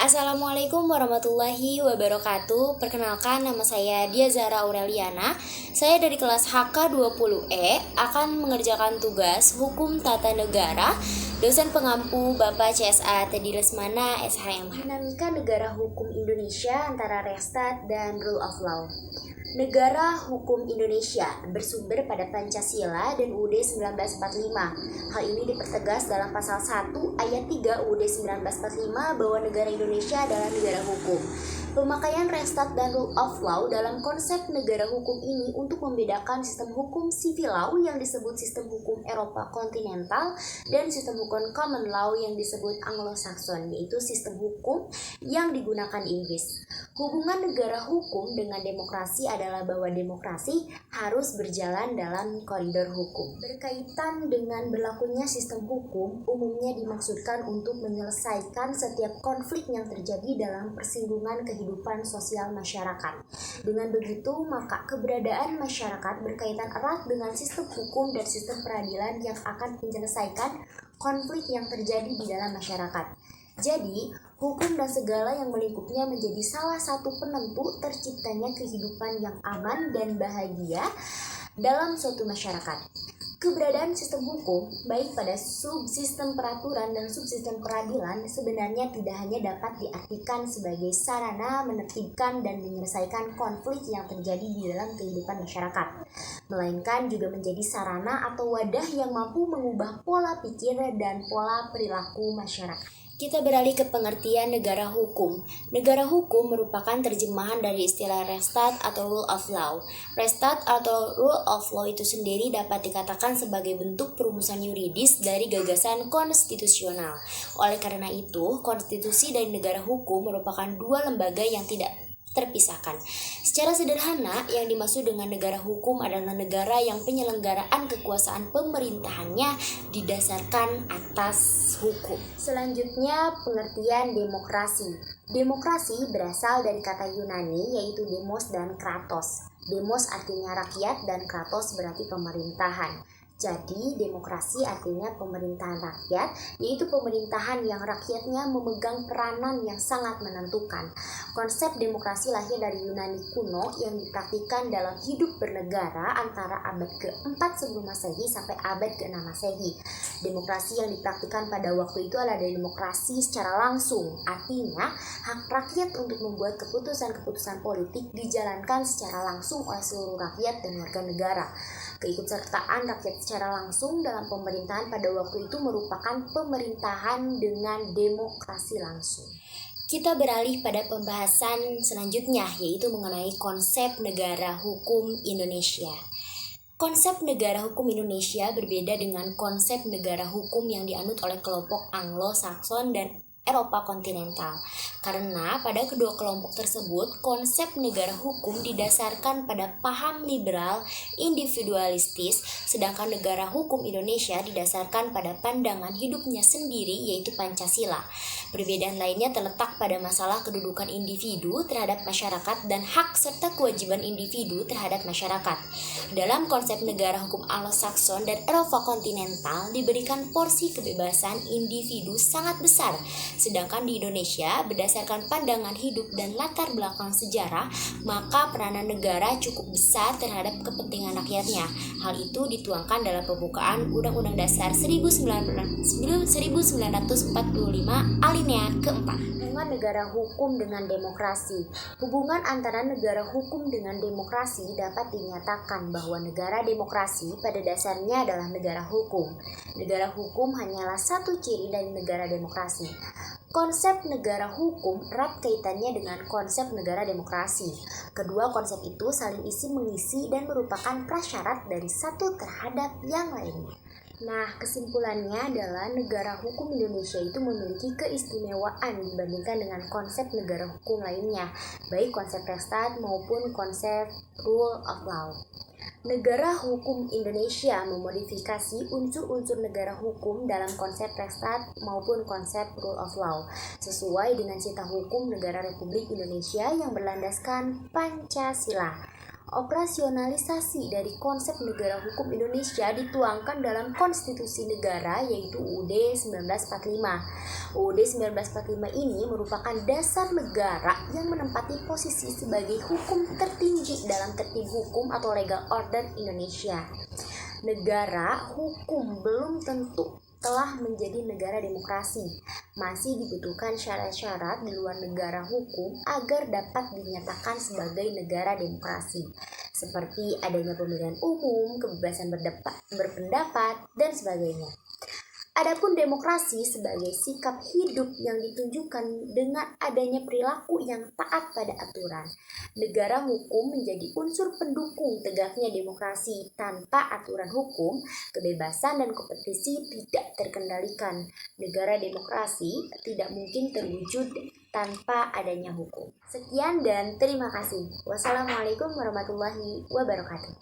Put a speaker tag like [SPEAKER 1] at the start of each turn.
[SPEAKER 1] Assalamualaikum warahmatullahi wabarakatuh. Perkenalkan, nama saya Dia Zahra Aureliana. Saya dari kelas HK20E akan mengerjakan tugas Hukum Tata Negara. Dosen pengampu Bapak CSA Teddy Lesmana SHMH. Dinamika negara hukum Indonesia antara Restat dan Rule of Law. Negara hukum Indonesia bersumber pada Pancasila dan UUD 1945. Hal ini dipertegas dalam pasal 1 ayat 3 UUD 1945 bahwa negara Indonesia adalah negara hukum. Pemakaian Restat dan Rule of Law dalam konsep negara hukum ini untuk membedakan sistem hukum civil law yang disebut sistem hukum Eropa kontinental dan sistem hukum common law yang disebut Anglo-Saxon, yaitu sistem hukum yang digunakan di Inggris. Hubungan negara hukum dengan demokrasi adalah bahwa demokrasi harus berjalan dalam koridor hukum. Berkaitan dengan berlakunya sistem hukum, umumnya dimaksudkan untuk menyelesaikan setiap konflik yang terjadi dalam persinggungan kehidupan sosial masyarakat. Dengan begitu, maka keberadaan masyarakat berkaitan erat dengan sistem hukum dan sistem peradilan yang akan menyelesaikan konflik yang terjadi di dalam masyarakat. Jadi, hukum dan segala yang melingkupnya menjadi salah satu penentu terciptanya kehidupan yang aman dan bahagia dalam suatu masyarakat. Keberadaan sistem hukum, baik pada subsistem peraturan dan subsistem peradilan, sebenarnya tidak hanya dapat diartikan sebagai sarana menertibkan dan menyelesaikan konflik yang terjadi di dalam kehidupan masyarakat, melainkan juga menjadi sarana atau wadah yang mampu mengubah pola pikir dan pola perilaku masyarakat. Kita beralih ke pengertian negara hukum. Negara hukum merupakan terjemahan dari istilah Restat atau Rule of Law. Restat atau Rule of Law itu sendiri dapat dikatakan sebagai bentuk perumusan yuridis dari gagasan konstitusional. Oleh karena itu, konstitusi dan negara hukum merupakan dua lembaga yang tidak terpisahkan. Secara sederhana, yang dimaksud dengan negara hukum adalah negara yang penyelenggaraan kekuasaan pemerintahannya didasarkan atas hukum. Selanjutnya, pengertian demokrasi. Demokrasi berasal dari kata Yunani yaitu demos dan kratos. Demos artinya rakyat dan kratos berarti pemerintahan. Jadi, demokrasi artinya pemerintahan rakyat, yaitu pemerintahan yang rakyatnya memegang peranan yang sangat menentukan. Konsep demokrasi lahir dari Yunani kuno yang dipraktikkan dalam hidup bernegara antara abad ke-4 sebelum Masehi sampai abad ke-6 Masehi. Demokrasi yang dipraktikkan pada waktu itu adalah demokrasi secara langsung, artinya hak rakyat untuk membuat keputusan-keputusan politik dijalankan secara langsung oleh seluruh rakyat dan warga negara. Keikutsertaan rakyat secara langsung dalam pemerintahan pada waktu itu merupakan pemerintahan dengan demokrasi langsung. Kita beralih pada pembahasan selanjutnya, yaitu mengenai konsep negara hukum Indonesia. Konsep negara hukum Indonesia berbeda dengan konsep negara hukum yang dianut oleh kelompok Anglo-Saxon dan Eropa kontinental. Karena pada kedua kelompok tersebut, konsep negara hukum didasarkan pada paham liberal individualistis, sedangkan negara hukum Indonesia didasarkan pada pandangan hidupnya sendiri yaitu Pancasila. Perbedaan lainnya terletak pada masalah kedudukan individu terhadap masyarakat dan hak serta kewajiban individu terhadap masyarakat. Dalam konsep negara hukum Anglo-Saxon dan Eropa kontinental diberikan porsi kebebasan individu sangat besar, sedangkan di Indonesia berdasarkan pandangan hidup dan latar belakang sejarah, maka peranan negara cukup besar terhadap kepentingan rakyatnya. Hal itu dituangkan dalam pembukaan Undang-Undang Dasar 1945 alinea keempat. Hubungan negara hukum dengan demokrasi. Hubungan antara negara hukum dengan demokrasi dapat dinyatakan bahwa negara demokrasi pada dasarnya adalah negara hukum. Negara hukum hanyalah satu ciri dari negara demokrasi. Konsep negara hukum erat kaitannya dengan konsep negara demokrasi. Kedua konsep itu saling isi mengisi dan merupakan prasyarat dari satu terhadap yang lainnya. Nah, kesimpulannya adalah negara hukum Indonesia itu memiliki keistimewaan dibandingkan dengan konsep negara hukum lainnya, baik konsep Restat maupun konsep Rule of Law. Negara hukum Indonesia memodifikasi unsur-unsur negara hukum dalam konsep Restat maupun konsep Rule of Law, sesuai dengan cita hukum negara Republik Indonesia yang berlandaskan Pancasila. Operasionalisasi dari konsep negara hukum Indonesia dituangkan dalam Konstitusi Negara yaitu UUD 1945. UUD 1945 ini merupakan dasar negara yang menempati posisi sebagai hukum tertinggi dalam tertib hukum atau legal order Indonesia. Negara hukum belum tentu telah menjadi negara demokrasi. Masih dibutuhkan syarat-syarat di luar negara hukum agar dapat dinyatakan sebagai negara demokrasi, seperti adanya pemilihan umum, kebebasan berpendapat, dan sebagainya. Adapun demokrasi sebagai sikap hidup yang ditunjukkan dengan adanya perilaku yang taat pada aturan. Negara hukum menjadi unsur pendukung tegaknya demokrasi. Tanpa aturan hukum, kebebasan dan kompetisi tidak terkendalikan. Negara demokrasi tidak mungkin terwujud tanpa adanya hukum. Sekian dan terima kasih. Wassalamualaikum warahmatullahi wabarakatuh.